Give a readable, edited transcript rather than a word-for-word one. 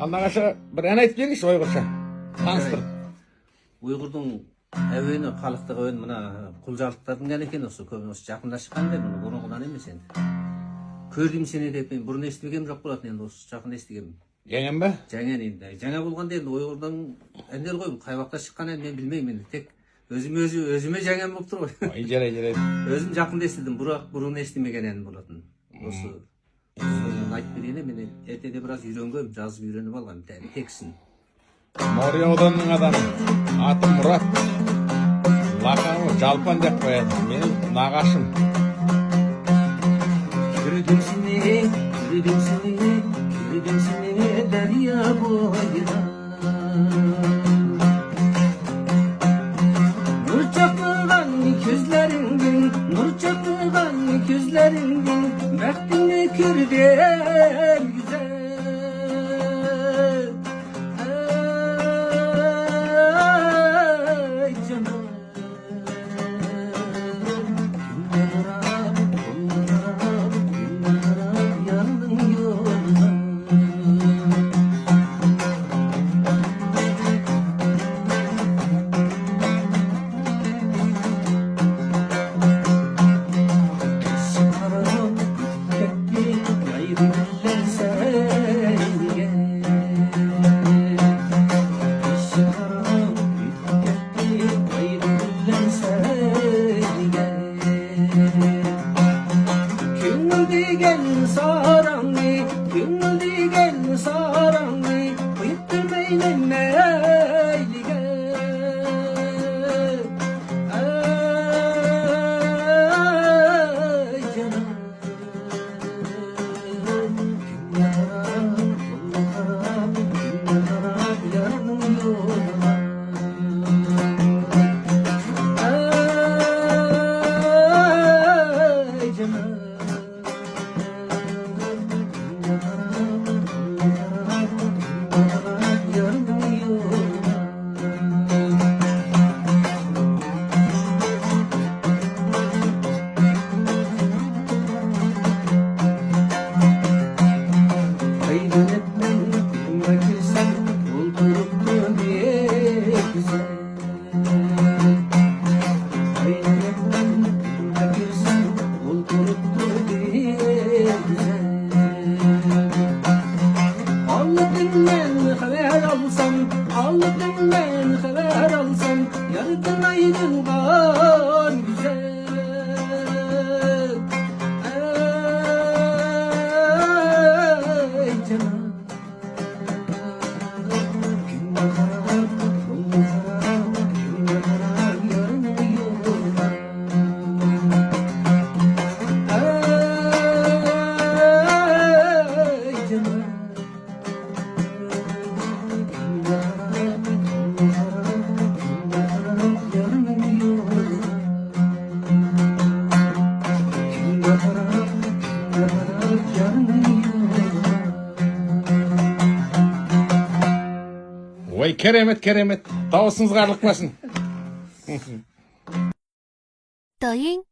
Anlagaşa bir en aytып berişi Uygurça. Tanıştır. Uygur'dun evini, kalıqtıq evini mına kulcalıqtardın gel eken osu köbünsü жақындашқан der bunu burnundan emes endi. Kördüm seni dep men burun естігем жоқ болатын енді осы жақын естігем. Yengen be? Жаңа енді. Жаңа болғанда енді Uygur'dan әндер ғой бұл қай уақытта шыққан мен білмеймін енді тек өзіме жаңа болып тұр ғой. İcere. Өзім жақында естідім, бұрын естімеген ән болатын. Осы айтып берейін мен ертеде біраз үйренгем, жазып үйреніп алғам тексін. Moriya Audanı'nın adamı. Atım Murat. Lakabı Жалпан деп koyады. Benim nağaşım. Gördüm seni derya boyuna. Nur çakılgan gözlerinden, baktığını kürdem güzel. Ay canım. Gündügen saranı uyutturmayın enneylige. Ay canım. Gün yarar yarının yoluna. Ay canım. Allah'tan haber alsam yardım ayrılgan güzel. Ay canım. Gün yarar, yarın yoluna. Ay canım. Vay keremet. Tavasınız qarlıqmasın. 抖音